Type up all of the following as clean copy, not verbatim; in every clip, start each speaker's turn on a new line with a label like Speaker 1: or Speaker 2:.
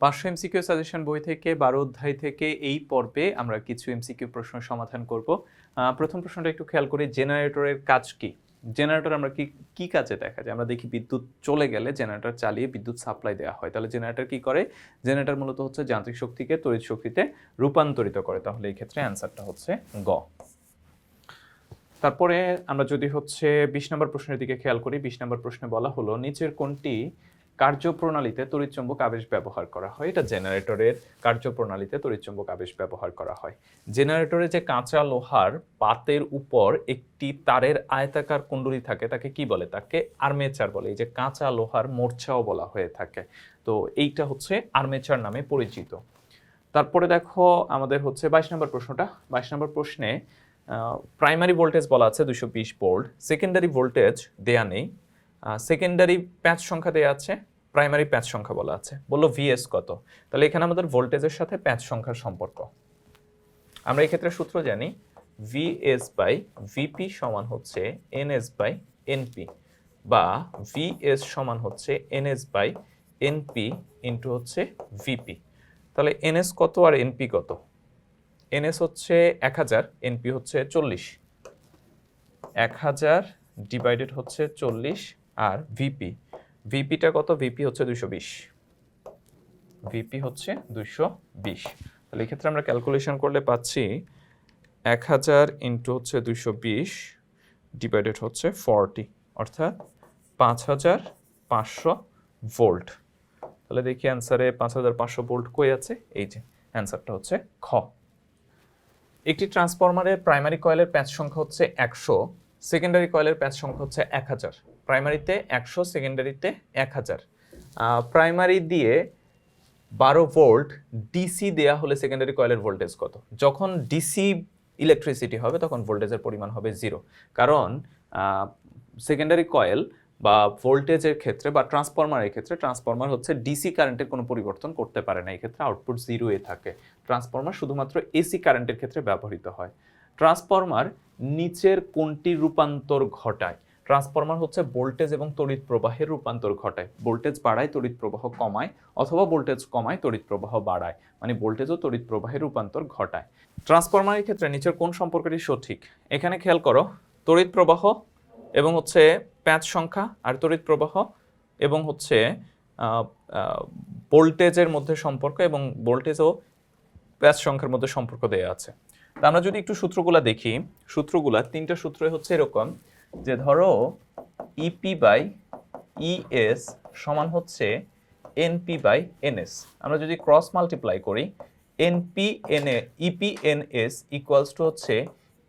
Speaker 1: 500 MCQ suggestion বই থেকে 12 অধ্যায় থেকে এই পর্বে আমরা কিছু এমসিকিউ প্রশ্ন সমাধান করব। প্রথম প্রশ্নটা একটু খেয়াল করি, জেনারেটরের কাজ কি? জেনারেটর আমরা কি কাজে দেখা যায়? আমরা দেখি বিদ্যুৎ চলে গেলে জেনারেটর চালিয়ে বিদ্যুৎ সাপ্লাই দেওয়া হয়। তাহলে জেনারেটর কি করে? জেনারেটর মূলত হচ্ছে যান্ত্রিক শক্তিকে তড়িৎ শক্তিতে রূপান্তরিত করে। তাহলে এই ক্ষেত্রে অ্যান্সারটা হচ্ছে গ। তারপরে আমরা যদি হচ্ছে 20 নম্বর প্রশ্নের দিকে খেয়াল করি, 20 নম্বর প্রশ্নে বলা হলো নিচের কোনটি কার্যপ্রণালীতে তড়িৎচুম্বক আবেশ ব্যবহার করা হয়? এটা জেনারেটরের কার্যপ্রণালীতে তড়িৎচুম্বক আবেশ ব্যবহার করা হয়। জেনারেটরে যে কাঁচা লোহার পাতের উপর একটি তারের আয়তাকার কুণ্ডলী থাকে তাকে কি বলে? তাকে আর্মেচার বলে। এই যে কাঁচা লোহার মোর্চাও বলা হয়ে থাকে। তো এইটা হচ্ছে আর্মেচার নামে পরিচিত। তারপরে দেখো আমাদের হচ্ছে 22 নম্বর প্রশ্নটা। 22 নম্বর প্রশ্নে প্রাইমারি ভোল্টেজ বলা আছে 220 ভোল্ট, সেকেন্ডারি ভোল্টেজ দেয়া নেই, সেকেন্ডারি প্যাচ সংখ্যা দেয়া আছে, প্রাইমারি প্যাচ সংখ্যা বলা আছে, বললো ভিএস কত। তাহলে এখানে আমাদের ভোল্টেজের সাথে প্যাচ সংখ্যার সম্পর্ক। আমরা এই ক্ষেত্রে সূত্র জানি ভিএস বাই ভিপি সমান হচ্ছে এনএস বাই এনপি, বা ভিএস সমান হচ্ছে এনএস বাই এনপি ইন্টু হচ্ছে ভিপি। তাহলে এনএস কত আর এনপি কত? এনএস হচ্ছে 1000, এনপি হচ্ছে 40। 1000 ডিভাইডেড হচ্ছে 40, আর ভিপিটা কত? ভিপি হচ্ছে 220। ভিপি হচ্ছে 220। তাহলে এই ক্ষেত্রে আমরা ক্যালকুলেশন করলে পাচ্ছি 1000 ইন্টু হচ্ছে 220 ডিভাইডেড হচ্ছে 40, অর্থাৎ 5500 ভোল্ট। তাহলে দেখি অ্যান্সারে 5500 ভোল্ট কই আছে? এই যে অ্যান্সারটা হচ্ছে খ। একটি ট্রান্সফরমারের প্রাইমারি কয়েলের প্যাচ সংখ্যা হচ্ছে 100, সেকেন্ডারি কয়েলের প্যাচ সংখ্যা হচ্ছে 1000। প্রাইমারিতে 100, সেকেন্ডারিতে 1000। প্রাইমারি দিয়ে 12 ভোল্ট ডিসি দেয়া হলে সেকেন্ডারি কয়েলের ভোল্টেজ কত? যখন ডিসি ইলেকট্রিসিটি হবে তখন ভোল্টেজের পরিমাণ হবে 0, কারণ সেকেন্ডারি কয়েল বা ভোল্টেজের ক্ষেত্রে বা ট্রান্সফরমারের ক্ষেত্রে ট্রান্সফরমার হচ্ছে ডিসি কারেন্টের কোনো পরিবর্তন করতে পারে না। এই ক্ষেত্রে আউটপুট 0 থাকে। ট্রান্সফরমার শুধুমাত্র এসি কারেন্টের ক্ষেত্রে ব্যবহৃত হয়। ট্রান্সফরমার নিচের কোনটির রূপান্তর ঘটায়? ট্রান্সফরমার হচ্ছে ভোল্টেজ এবং তড়িৎ প্রবাহের রূপান্তর ঘটায়। ভোল্টেজ বাড়ায়, তড়িৎ প্রবাহ কমায়, অথবা ভোল্টেজ কমায়, তড়িৎ প্রবাহ বাড়ায়, মানে ভোল্টেজ ও তড়িৎ প্রবাহের রূপান্তর ঘটায়। ট্রান্সফরমারের ক্ষেত্রে নিচের কোন সম্পর্কটি সঠিক? এখানে খেয়াল করো, তড়িৎ প্রবাহ এবং হচ্ছে প্যাচ সংখ্যা আর তড়িৎ প্রবাহ এবং হচ্ছে ভোল্টেজের মধ্যে সম্পর্ক এবং ভোল্টেজ ও প্যাচ সংখ্যার মধ্যে সম্পর্ক দেয়া আছে। তা আমরা যদি একটু সূত্রগুলা দেখি, সূত্রগুলা 3টা সূত্রই হচ্ছে এরকম যে ধরো ইপি বাই ইএস সমান হচ্ছে এনপি বাই এনএস। আমরা যদি ক্রস মাল্টিপ্লাই করি, NP NA EP NS equals to হচ্ছে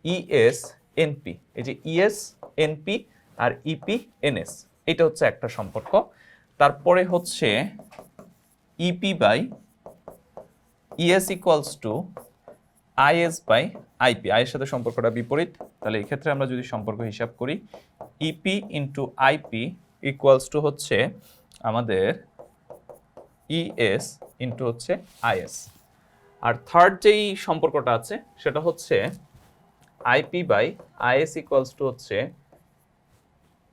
Speaker 1: ইএস এনপি। এই যে ইএস এনপি আর ইপি এনএস, এটা হচ্ছে একটা সম্পর্ক। তারপরে হচ্ছে EP by ES equals to IS by IP. আইয়ের সাথে সম্পর্কটা বিপরীত। তাহলে এই ক্ষেত্রে আমরা যদি সম্পর্ক হিসাব করি, EP into IP equals to হচ্ছে আমাদের ইএস ইন্টু হচ্ছে আইএস। আর থার্ড যেই সম্পর্কটা আছে সেটা হচ্ছে IP by IS equals to হচ্ছে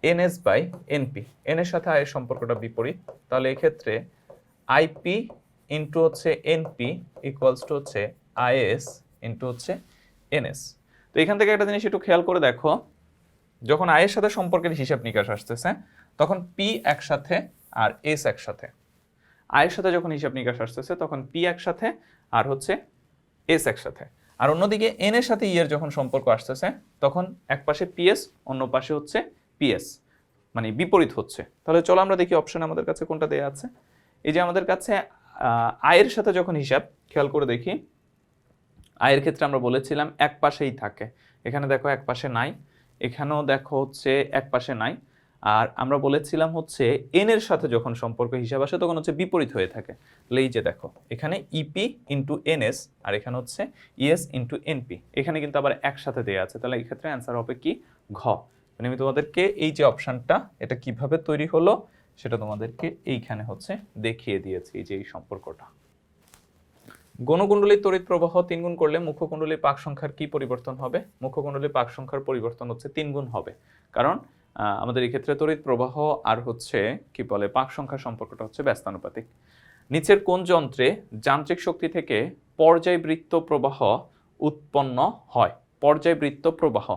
Speaker 1: এনএস বাই এনপি। এন এর সাথে আইয়ের সম্পর্কটা বিপরীত। তাহলে এই ক্ষেত্রে আইপি ইন্টু হচ্ছে এনপি ইকুয়ালস টু হচ্ছে আইএস ইন্টু হচ্ছে এনএস। তো এখান থেকে একটা জিনিস একটু খেয়াল করে দেখো, যখন আয়ের সাথে সম্পর্কের হিসাব নিকাশ আসতেছে তখন পি একসাথে আর এস একসাথে। আয়ের সাথে যখন হিসাব নিকাশ আসতেছে তখন পি একসাথে আর হচ্ছে এস একসাথে। আর অন্যদিকে এন এর সাথে ই এর যখন সম্পর্ক আসতেছে তখন এক পাশে পিএস, অন্য পাশে হচ্ছে পিএস, মানে বিপরীত হচ্ছে। তাহলে চলো আমরা দেখি অপশন আমাদের কাছে কোনটা দেয়া আছে। এই যে আমাদের কাছে আয়ের সাথে যখন হিসাব, খেয়াল করে দেখি, আয়ের ক্ষেত্রে আমরা বলেছিলাম এক পাশেই থাকে। এখানে দেখো এক পাশে নাই, এখানেও দেখো হচ্ছে এক পাশে নাই। আর আমরা বলেছিলাম হচ্ছে এন এর সাথে যখন সম্পর্ক হিসাব আসে তখন হচ্ছে বিপরীত হয়ে থাকে। তাহলে এই যে দেখো এখানে ইপি ইন্টু এনএস আর এখানে হচ্ছে ইএস ইন্টু এনপি, এখানে কিন্তু আবার একসাথে দেওয়া আছে। তাহলে এই ক্ষেত্রে অ্যান্সার হবে কি? ঘ। মানে আমি তোমাদেরকে এই যে অপশনটা এটা কিভাবে তৈরি হলো সেটা তোমাদেরকে এইখানে হচ্ছে দেখিয়ে দিয়েছি, এই যে এই সম্পর্কটা। গণকুণ্ডলীর তড়িৎ প্রবাহ 3 গুণ করলে মুখ্য কুণ্ডলীর পাক সংখ্যার কি পরিবর্তন হবে? মুখ্য কুণ্ডলীর পাক সংখ্যার পরিবর্তন হচ্ছে 3 গুণ হবে, কারণ আমাদের এই ক্ষেত্রে তড়িৎ প্রবাহ আর হচ্ছে কি বলে পাক সংখ্যার সম্পর্কটা হচ্ছে ব্যস্তানুপাতিক। নিচের কোন যন্ত্রে যান্ত্রিক শক্তি থেকে পর্যায়বৃত্ত প্রবাহ উৎপন্ন হয়? পর্যায়বৃত্ত প্রবাহ,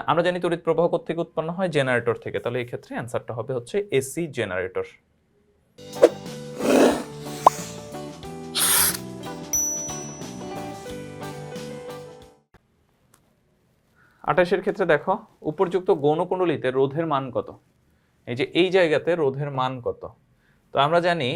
Speaker 1: আমরা জানি তড়িৎ প্রবাহ কোত্থেকে উৎপন্ন হয়? জেনারেটর থেকে। তাহলে এই ক্ষেত্রে অ্যান্সারটা হবে হচ্ছে এসি জেনারেটর। 28 ক্ষেত্রে দেখো, উপর্যুক্ত গৌণকুণ্ডলীতে রোধের মান কত? এই যে এই জায়গাতে রোধের মান কত? তো আমরা জানি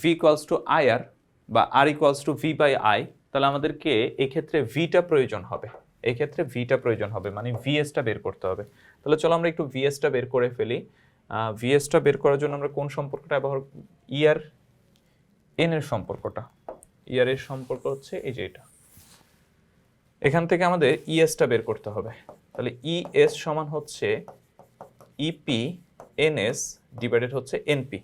Speaker 1: V ইকুয়ালস টু IR বা R equals to V by I। তাহলে আমাদেরকে এক্ষেত্রে ভিটা প্রয়োজন হবে, এক্ষেত্রে ভিটা প্রয়োজন হবে, মানে ভিএসটা বের করতে হবে। তাহলে চলো আমরা একটু ভিএসটা বের করে ফেলি। ভিএসটা বের করার জন্য আমরা কোন সম্পর্কটা ব্যবহার, ER N এর সম্পর্কটা। ER এর সম্পর্ক হচ্ছে এই যে এটা। এখান থেকে আমাদের ইএসটা বের করতে হবে। তাহলে ইএস সমান হচ্ছে ইপি এনএস ডিভাইডেড হচ্ছে এনপি।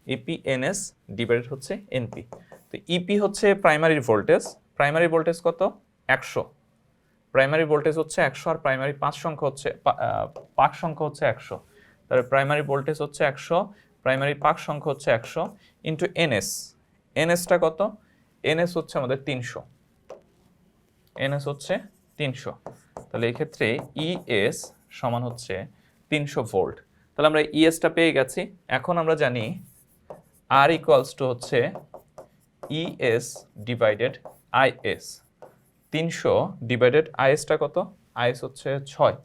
Speaker 1: ইপি এনএস ডিভাইডেড হচ্ছে এনপি। তো ইপি হচ্ছে প্রাইমারির ভোল্টেজ, প্রাইমারি ভোল্টেজ কত? 100। প্রাইমারি ভোল্টেজ হচ্ছে 100 আর প্রাইমারি পাক সংখ্যা হচ্ছে 100। তাহলে প্রাইমারি ভোল্টেজ হচ্ছে 100, প্রাইমারি পাক সংখ্যা হচ্ছে 100 ইন্টু এনএস। এনএসটা কত? এনএস হচ্ছে আমাদের 300। এনএস হচ্ছে 300। তাহলে এই ক্ষেত্রে ইএস সমান হচ্ছে 300 ভোল্ট। তাহলে আমরা ইএসটা পেয়ে গেছি। এখন আমরা জানি আর ইকুয়ালস টু হচ্ছে ইএস ডিভাইডেড আইএস। 300 ডিভাইডেড আইএসটা কত? আইএস হচ্ছে 6।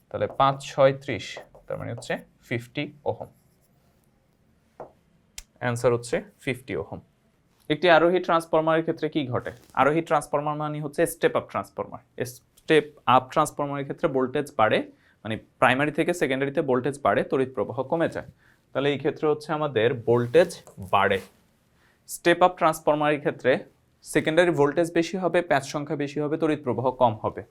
Speaker 1: তাহলে 5 6 30, তার মানে হচ্ছে 50 ওহম। অ্যান্সার হচ্ছে 50 ওহম। একটি আরোহী ট্রান্সফরমারের ক্ষেত্রে কি ঘটে? আরোহী ট্রান্সফরমার মানে হচ্ছে step up transformer. Step up ট্রান্সফরমারের ক্ষেত্রে ভোল্টেজ বাড়ে, মানে প্রাইমারি থেকে সেকেন্ডারিতে ভোল্টেজ বাড়ে, তড়িৎ প্রবাহ কমে যায়। তাহলে এই ক্ষেত্রে হচ্ছে আমাদের ভোল্টেজ বাড়ে। স্টেপ আপ ট্রান্সফরমারের ক্ষেত্রে সেকেন্ডারি ভোল্টেজ বেশি হবে, প্যাচ সংখ্যা বেশি হবে, তড়িৎ প্রবাহ কম হবে।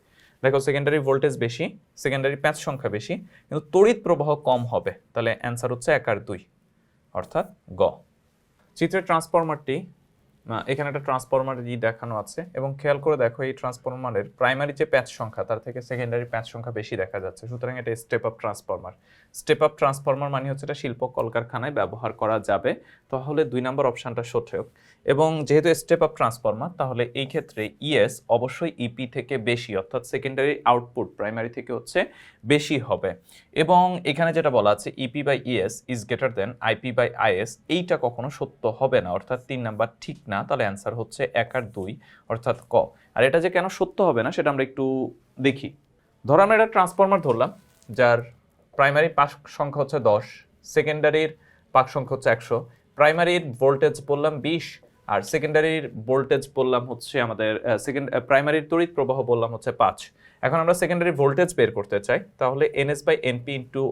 Speaker 1: দেখো সেকেন্ডারি ভোল্টেজ বেশি, সেকেন্ডারি প্যাচ সংখ্যা বেশি, কিন্তু তড়িৎ প্রবাহ কম হবে। তাহলে অ্যান্সার হচ্ছে 1 আর 2, অর্থাৎ গ। চিত্রের ট্রান্সফরমারটি, এখানে একটা ট্রান্সফরমার দেখানো আছে এবং খেয়াল করে দেখো এই ট্রান্সফরমারের প্রাইমারি যে প্যাচ সংখ্যা তার থেকে সেকেন্ডারি প্যাচ সংখ্যা বেশি দেখা যাচ্ছে, সুতরাং এটা step up transformer. Step up transformer মানে হচ্ছে এটা শিল্প কলকারখানায় ব্যবহার করা যাবে, তাহলে 2 নম্বর অপশনটা সঠিক। এবং যেহেতু স্টেপ আপ ট্রান্সফরমার, তাহলে এই ক্ষেত্রে ইএস অবশ্যই ইপি থেকে বেশি, অর্থাৎ সেকেন্ডারি আউটপুট প্রাইমারি থেকে হচ্ছে বেশি হবে। এবং এখানে যেটা বলা আছে EP by ES is greater than IP by IS, এইটা কখনো সত্য হবে না, অর্থাৎ 3 নাম্বার ঠিক না। তাহলে অ্যান্সার হচ্ছে 1 আর 2, অর্থাৎ ক। আর এটা যে কেন সত্য হবে না সেটা আমরা একটু দেখি। ধরো আমরা একটা ট্রান্সফরমার ধরলাম যার প্রাইমারি পাক সংখ্যা হচ্ছে 10, সেকেন্ডারির পাক সংখ্যা হচ্ছে 100, প্রাইমারির ভোল্টেজ বললাম 20 আর সেকেন্ডারির ভোল্টেজ বললাম হচ্ছে আমাদের প্রাইমারির তড়িৎ প্রবাহ বললাম হচ্ছে 5। এখন আমরা সেকেন্ডারি ভোল্টেজ বের করতে চাই, তাহলে NS by NP into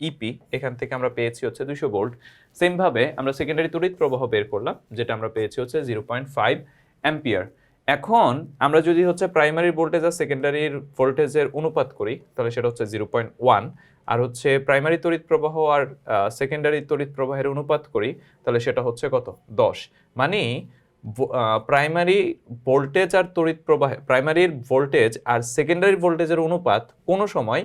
Speaker 1: EP, এখান থেকে আমরা পেয়েছি হচ্ছে 200 ভোল্ট। সেমভাবে আমরা সেকেন্ডারি তড়িৎ প্রবাহ বের করলাম, যেটা আমরা পেয়েছি হচ্ছে 0.5 অ্যাম্পিয়ার। এখন আমরা যদি হচ্ছে প্রাইমারি ভোল্টেজ আর সেকেন্ডারির ভোল্টেজের অনুপাত করি, তাহলে সেটা হচ্ছে 0.1, আর হচ্ছে প্রাইমারি তড়িৎ প্রবাহ আর সেকেন্ডারি তড়িৎ প্রবাহের অনুপাত করি, তাহলে সেটা হচ্ছে কত? 10। মানে প্রাইমারি ভোল্টেজ আর তড়িৎ প্রবাহে, প্রাইমারির ভোল্টেজ আর সেকেন্ডারি ভোল্টেজের অনুপাত কোনো সময়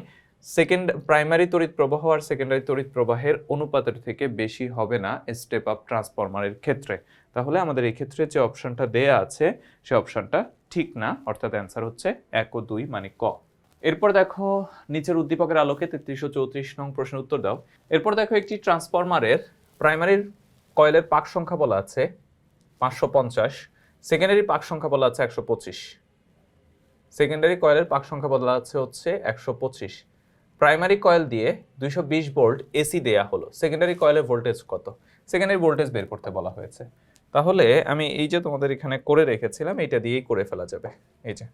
Speaker 1: প্রাইমারি তড়িৎ প্রবাহ আর সেকেন্ডারি তড়িৎ প্রবাহের অনুপাতের থেকে বেশি হবে না স্টেপ আপ ট্রান্সফরমারের ক্ষেত্রে। তাহলে আমাদের এই ক্ষেত্রে যে অপশনটা দেয়া আছে সে অপশনটা ঠিক না, অর্থাৎ অ্যান্সার হচ্ছে 1 ও 2 মানে ক। এরপর দেখো নিচের উদ্দীপকের আলোকে 3334 নং প্রশ্নের উত্তর দাও। এরপর দেখো একটি ট্রান্সফরমারের প্রাইমারির কয়েলের পাক সংখ্যা বলা আছে 550, সেকেন্ডারি পাক সংখ্যা বলা আছে 125। সেকেন্ডারি কয়েলের পাক সংখ্যা বলা আছে হচ্ছে 125। প্রাইমারি কয়েল দিয়ে 220 ভোল্ট এসি দেয়া হলো, সেকেন্ডারি কয়েলের ভোল্টেজ কত? সেকেন্ডারি ভোল্টেজ বের করতে বলা হয়েছে। তাহলে আমি এই যে তোমাদের এখানে করে রেখেছিলাম এটা দিয়েই করে ফেলা যাবে। এই যে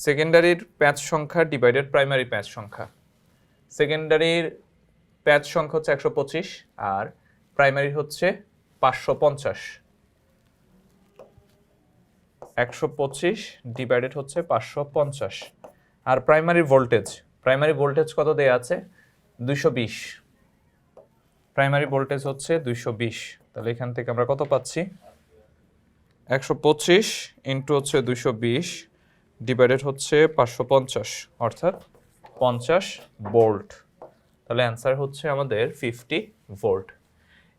Speaker 1: সেকেন্ডারির প্যাচ সংখ্যা ডিভাইডেড প্রাইমারি প্যাচ সংখ্যা। সেকেন্ডারির প্যাচ সংখ্যা হচ্ছে 125 আর প্রাইমারি হচ্ছে 550। 125 ডিভাইডেড হচ্ছে 550। আর প্রাইমারি ভোল্টেজ কত দেয়া আছে? 220। প্রাইমারি ভোল্টেজ হচ্ছে 220। তাহলে এখান থেকে আমরা কত পাচ্ছি? 125 ইন্টু হচ্ছে 220 ডিভাইডেড হচ্ছে 550, অর্থাৎ 50 ভোল্ট। তাহলে অ্যান্সার হচ্ছে আমাদের 50 ভোল্ট।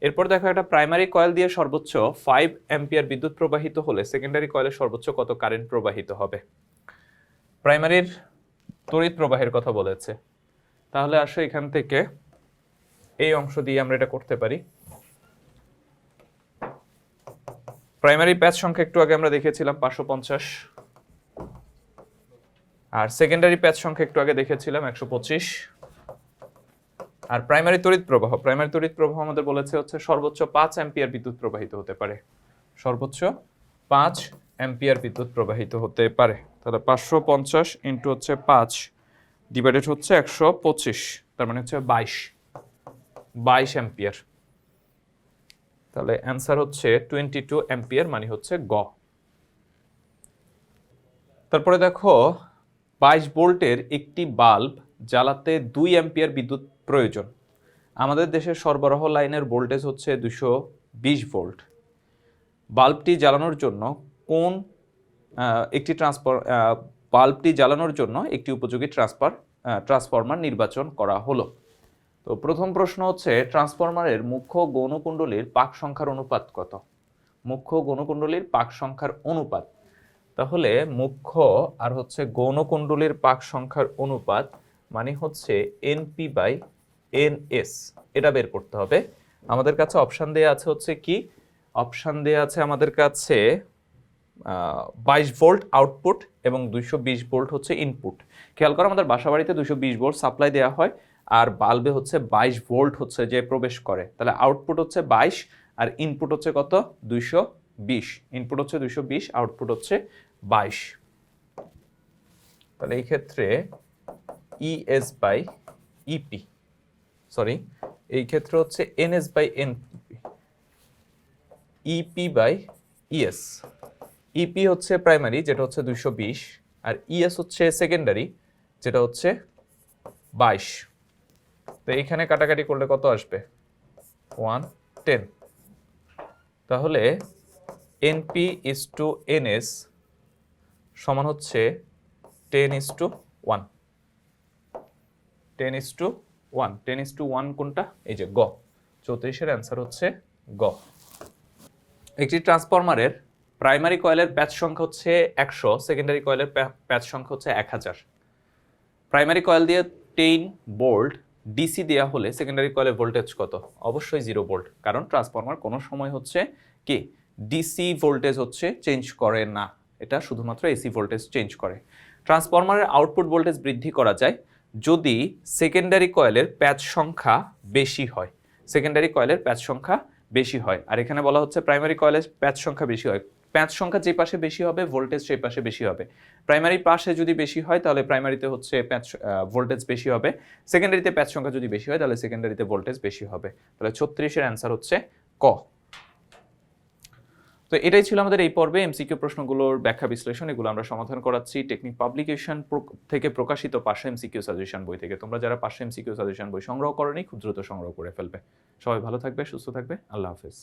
Speaker 1: এরপর দেখো একটা প্রাইমারি কয়েল দিয়ে সর্বোচ্চ 5 অ্যাম্পিয়ার বিদ্যুৎ প্রবাহিত হলে সেকেন্ডারি কয়েলে সর্বোচ্চ কত কারেন্ট প্রবাহিত হবে? প্রাইমারির তড়িৎ প্রবাহের কথা বলেছে, তাহলে আসো এখান থেকে এই অংশ দিয়ে আমরা এটা করতে পারি। প্রাইমারি প্যাচ সংখ্যা একটু আগে আমরা দেখেছিলাম 550, আর সেকেন্ডারি প্যাচ সংখ্যা একটু আগে দেখেছিলাম 125। আর প্রাইমারি তড়িৎ প্রবাহ আমাদের বলেছে হচ্ছে সর্বোচ্চ 5 অ্যাম্পিয়ার বিদ্যুৎ প্রবাহিত হতে পারে, সর্বোচ্চ 5 অ্যাম্পিয়ার বিদ্যুৎ প্রবাহিত হতে পারে। তাহলে 550 ইন্টু হচ্ছে 5 ডিভাইডেড হচ্ছে 125, তার মানে হচ্ছে 22 অ্যাম্পিয়ার। তাহলে অ্যান্সার হচ্ছে 22 অ্যাম্পিয়ার, মানে হচ্ছে গ। তারপরে দেখো 22 ভোল্টের একটি বাল্ব জ্বালাতে 2 অ্যাম্পিয়ার বিদ্যুৎ প্রয়োজন। আমাদের দেশের সরবরাহ লাইনের ভোল্টেজ হচ্ছে 220 ভোল্ট। বাল্বটি জ্বালানোর জন্য একটি উপযোগী ট্রান্সফরমার নির্বাচন করা হলো। তো প্রথম প্রশ্ন হচ্ছে ট্রান্সফরমারের মুখ্য গৌণকুণ্ডলীর পাক সংখ্যার অনুপাত কত? মুখ্য গৌণকুণ্ডলীর পাক সংখ্যার অনুপাত, তাহলে মুখ্য আর হচ্ছে গৌণকুণ্ডলীর পাক সংখ্যার অনুপাত মানে হচ্ছে NP/NS, এটা বের করতে হবে। আমাদের কাছে অপশন দেয়া আছে হচ্ছে কি, অপশন দেয়া আছে আমাদের কাছে 22 ভোল্ট আউটপুট এবং 220 ভোল্ট হচ্ছে ইনপুট। খেয়াল করো আমাদের বাসাবাড়িতে 220 ভোল্ট সাপ্লাই দেওয়া হয়, আর বাল্বে হচ্ছে 22 ভোল্ট হচ্ছে যে প্রবেশ করে। তাহলে আউটপুট হচ্ছে 22 আর ইনপুট হচ্ছে কত? 220। ইনপুট হচ্ছে 220, আউটপুট হচ্ছে 22। তাহলে এই ক্ষেত্রে এই ক্ষেত্রে হচ্ছে EP/ES। EP হচ্ছে প্রাইমারি, যেটা হচ্ছে 220, আর ES হচ্ছে সেকেন্ডারি, যেটা হচ্ছে 22। তো এখানে কাটাকাটি করলে কত আসবে? 110। তাহলে NP/NS সমান হচ্ছে 10:1। 10:1। 10:1 কোনটা? এই যে গ। 34-এর অ্যান্সার হচ্ছে গ। একটি ট্রান্সফরমারের প্রাইমারি কয়েলের প্যাচ সংখ্যা হচ্ছে 100, সেকেন্ডারি কয়েলের প্যাচ সংখ্যা হচ্ছে 1000। প্রাইমারি কয়েল দিয়ে 10 ভোল্ট ডিসি দেওয়া হলে সেকেন্ডারি কয়েলের ভোল্টেজ কত? অবশ্যই 0 ভোল্ট, কারণ ট্রান্সফরমার কোনো সময় হচ্ছে কি ডিসি ভোল্টেজ হচ্ছে চেঞ্জ করে না, এটা শুধুমাত্র এসি ভোল্টেজ চেঞ্জ করে। ট্রান্সফরমারের আউটপুট ভোল্টেজ বৃদ্ধি করা যায় যদি সেকেন্ডারি কয়েলের প্যাচ সংখ্যা বেশি হয়। সেকেন্ডারি কয়েলের প্যাচ সংখ্যা বেশি হয়, আর এখানে বলা হচ্ছে প্রাইমারি কয়েলের প্যাচ সংখ্যা বেশি হয়। প্যাচ সংখ্যা যে পাশে বেশি হবে ভোল্টেজ সেই পাশে বেশি হবে। প্রাইমারি পাশে যদি বেশি হয় তাহলে প্রাইমারিতে হচ্ছে প্যাচ ভোল্টেজ বেশি হবে, সেকেন্ডারিতে প্যাচ সংখ্যা যদি বেশি হয় তাহলে সেকেন্ডারিতে ভোল্টেজ বেশি হবে। তাহলে 36-এর অ্যান্সার হচ্ছে ক। তো এটাই ছিল আমাদের এই পর্বে এমসিকিউ প্রশ্নগুলোর ব্যাখ্যা বিশ্লেষণ, এগুলো আমরা সমাধান করাচ্ছি টেকনিক পাবলিকেশন থেকে প্রকাশিত 500 এমসিকিউ সাজেশন বই থেকে। তোমরা যারা 500 এমসিকিউ সাজেশন বই সংগ্রহ করোনি খুব দ্রুত সংগ্রহ করে ফেলবে। সবাই ভালো থাকবে, সুস্থ থাকবে, আল্লাহ হাফেজ।